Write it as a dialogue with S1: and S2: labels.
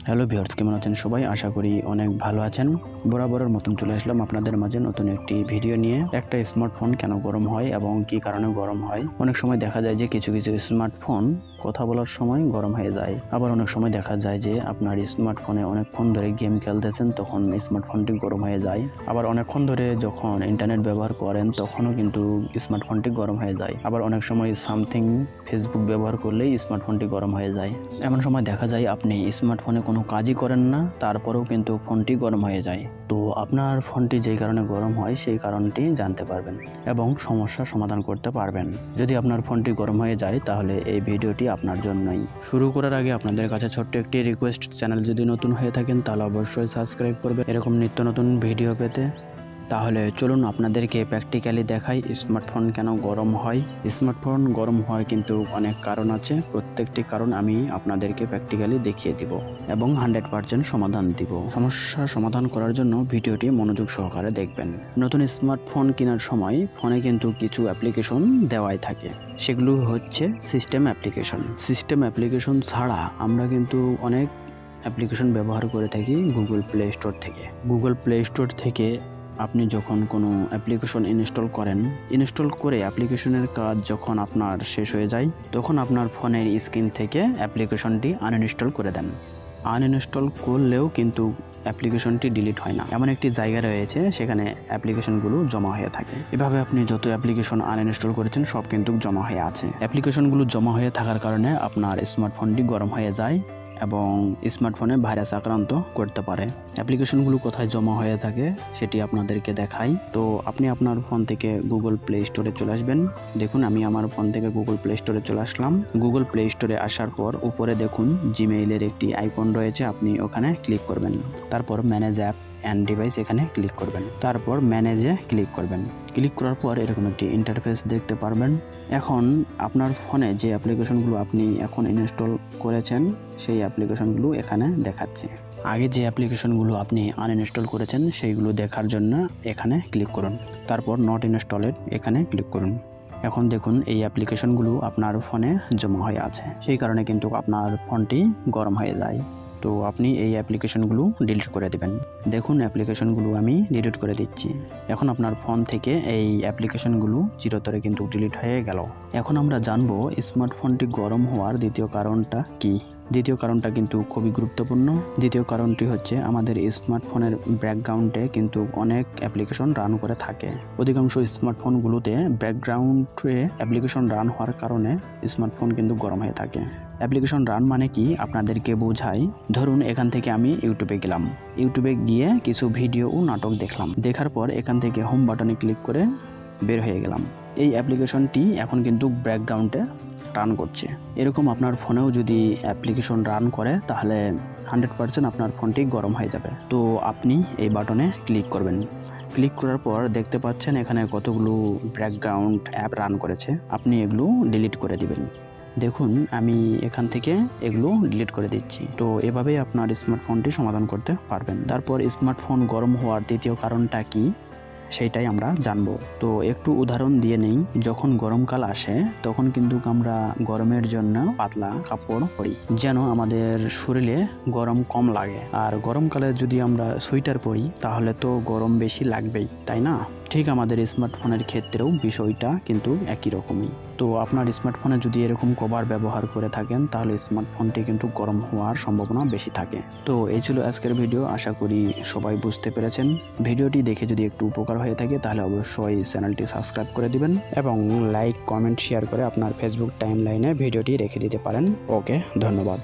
S1: Hello viewers, কেমন আছেন সবাই? আশা করি অনেক ভালো আছেন। বরাবরের মতন চলে আসলাম আপনাদের মাঝে নতুন একটি ভিডিও নিয়ে। একটা স্মার্টফোন কেন গরম হয় এবং কি কারণে গরম হয়। অনেক সময় দেখা যায় যে কিছু কিছু স্মার্টফোন কথা বলার সময় গরম হয়ে যায়। আবার অনেক সময় দেখা যায় যে আপনার স্মার্টফোনে অনেকক্ষণ ধরে গেম খেলতেছেন, তখন স্মার্টফোনটি গরম হয়ে যায়। আবার অনেকক্ষণ ধরে যখন ইন্টারনেট ব্যবহার করেন তখনও কিন্তু স্মার্টফোনটি গরম হয়ে যায়। আবার অনেক সময় সামথিং ফেসবুক ব্যবহার করলেই স্মার্টফোনটি গরম হয়ে যায়। এমন সময় দেখা যায় আপনি স্মার্টফোনে কোনো কাজই করেন না, তারপরেও কিন্তু ফোনটি গরম হয়ে যায়। তো আপনার ফোনটি যেই কারণে গরম হয় সেই কারণটি জানতে পারবেন এবং সমস্যার সমাধান করতে পারবেন। যদি আপনার ফোনটি গরম হয়ে যায় তাহলে এই ভিডিওটি আপনার জন্যই। শুরু করার আগে আপনাদের কাছে ছোট্ট একটি রিকোয়েস্ট, চ্যানেল যদি নতুন হয়ে থাকেন তাহলে অবশ্যই সাবস্ক্রাইব করবেন এরকম নিত্য নতুন ভিডিও পেতে। তাহলে চলুন আপনাদেরকে প্র্যাকটিক্যালি দেখাই স্মার্টফোন কেন গরম হয়। স্মার্টফোন গরম হওয়ার কিন্তু অনেক কারণ আছে, প্রত্যেকটি কারণ আমি আপনাদেরকে প্র্যাকটিক্যালি দেখিয়ে দিব এবং 100% সমাধান দিব। সমস্যার সমাধান করার জন্য ভিডিওটি মনোযোগ সহকারে দেখবেন। নতুন স্মার্টফোন কেনার সময় ফোনে কিন্তু কিছু অ্যাপ্লিকেশন দেওয়াই থাকে, সেগুলো হচ্ছে সিস্টেম অ্যাপ্লিকেশন ছাড়া আমরা কিন্তু অনেক অ্যাপ্লিকেশন ব্যবহার করে থাকি গুগল প্লে স্টোর থেকে আপনি যখন কোনো অ্যাপ্লিকেশন ইনস্টল করে অ্যাপ্লিকেশনের কাজ যখন আপনার শেষ হয়ে যায় তখন আপনার ফোনের স্ক্রিন থেকে অ্যাপ্লিকেশনটি আনইনস্টল করে দেন। আনইনস্টল করলেও কিন্তু অ্যাপ্লিকেশনটি ডিলিট হয় না, এমন একটি জায়গা রয়েছে সেখানে অ্যাপ্লিকেশনগুলো জমা হয়ে থাকে। এভাবে আপনি যত অ্যাপ্লিকেশন আনইনস্টল করেছেন সব কিন্তু জমা হয়ে আছে। অ্যাপ্লিকেশনগুলো জমা হয়ে থাকার কারণে আপনার স্মার্টফোনটি গরম হয়ে যায় এবং স্মার্টফোনে ভাইরাস আক্রান্ত করতে পারে। অ্যাপ্লিকেশনগুলো কোথায় জমা হয়ে থাকে সেটি আপনাদেরকে দেখাই। তো আপনি আপনার ফোন থেকে গুগল প্লে স্টোরে চলে আসবেন। দেখুন আমি আমার ফোন থেকে গুগল প্লে স্টোরে চলে আসলাম। গুগল প্লে স্টোরে আসার পর উপরে দেখুন জিমেইলের একটি আইকন রয়েছে, আপনি ওখানে ক্লিক করবেন। তারপর ম্যানেজ অ্যাপ অ্যান্ড ডিভাইস এখানে ক্লিক করবেন। তারপর ম্যানেজে ক্লিক করবেন। ক্লিক করার পর এরকম একটি ইন্টারফেস দেখতে পারবেন। এখন আপনার ফোনে যে অ্যাপ্লিকেশনগুলো আপনি এখন ইনস্টল করেছেন সেই অ্যাপ্লিকেশনগুলো এখানে দেখাচ্ছে। আগে যে অ্যাপ্লিকেশনগুলো আপনি আনইনস্টল করেছেন সেইগুলো দেখার জন্য এখানে ক্লিক করুন। তারপর নট ইনস্টলেড এখানে ক্লিক করুন। এখন দেখুন এই অ্যাপ্লিকেশনগুলো আপনার ফোনে জমা হয়ে আছে, সেই কারণে কিন্তু আপনার ফোনটি গরম হয়ে যায়। তো আপনি এই অ্যাপ্লিকেশনগুলো ডিলিট করে দেবেন। দেখুন অ্যাপ্লিকেশনগুলো আমি ডিলিট করে দিচ্ছি। এখন আপনার ফোন থেকে এই অ্যাপ্লিকেশনগুলো চিরতরে কিন্তু ডিলিট হয়ে গেল। এখন আমরা জানবো স্মার্টফোনটি গরম হওয়ার দ্বিতীয় কারণটা কি। দ্বিতীয় কারণটা কিন্তু খুবই গুরুত্বপূর্ণ। দ্বিতীয় কারণটি হচ্ছে আমাদের স্মার্টফোনের ব্যাকগ্রাউন্ডে কিন্তু অনেক অ্যাপ্লিকেশন রান করে থাকে। অধিকাংশ স্মার্টফোনগুলোতে ব্যাকগ্রাউন্ডে অ্যাপ্লিকেশন রান হওয়ার কারণে স্মার্টফোন কিন্তু গরম হয়ে থাকে। অ্যাপ্লিকেশন রান মানে কি আপনাদেরকে বোঝাই। ধরুন এখান থেকে আমি ইউটিউবে গেলাম, ইউটিউবে গিয়ে কিছু ভিডিও ও নাটক দেখলাম। দেখার পর এখান থেকে হোম বাটনে ক্লিক করে বের হয়ে গেলাম। এই অ্যাপ্লিকেশনটি এখন কিন্তু ব্যাকগ্রাউন্ডে রান করছে। এরকম আপনার ফোনেও যদি অ্যাপ্লিকেশন রান করে তাহলে 100% আপনার ফোনটি গরম হয়ে যাবে। তো আপনি এই বাটনে ক্লিক করবেন। ক্লিক করার পর দেখতে পাচ্ছেন এখানে কতগুলো ব্যাকগ্রাউন্ড অ্যাপ রান করেছে, আপনি এগুলো ডিলিট করে দিবেন। দেখুন আমি এখান থেকে এগুলো ডিলিট করে দিচ্ছি। তো এভাবেই আপনার স্মার্টফোনটি সমাধান করতে পারবেন। তারপর স্মার্টফোন গরম হওয়ার দ্বিতীয় কারণটা কি সেইটাই আমরা জানবো। তো একটু উদাহরণ দিয়ে নেই। যখন গরমকাল আসে তখন কিন্তু আমরা গরমের জন্য পাতলা কাপড় পরি যেন আমাদের শরীরে গরম কম লাগে। আর গরমকালে যদি আমরা সোয়েটার পরি তাহলে তো গরম বেশি লাগবেই, তাই না? ঠিক আমাদের স্মার্টফোনের ক্ষেত্রেও বিষয়টা কিন্তু একই রকমই। তো আপনার স্মার্টফোনে যদি এরকম কভার ব্যবহার করে থাকেন তাহলে স্মার্টফোনটি কিন্তু গরম হওয়ার সম্ভাবনা বেশি থাকে। তো এই ছিল আজকের ভিডিও, আশা করি সবাই বুঝতে পেরেছেন। ভিডিওটি দেখে যদি একটু উপকার হয়ে থাকে তাহলে অবশ্যই চ্যানেলটি সাবস্ক্রাইব করে দিবেন এবং লাইক কমেন্ট শেয়ার করে আপনার ফেসবুক টাইমলাইনে ভিডিওটি রেখে দিতে পারেন। ওকে, ধন্যবাদ।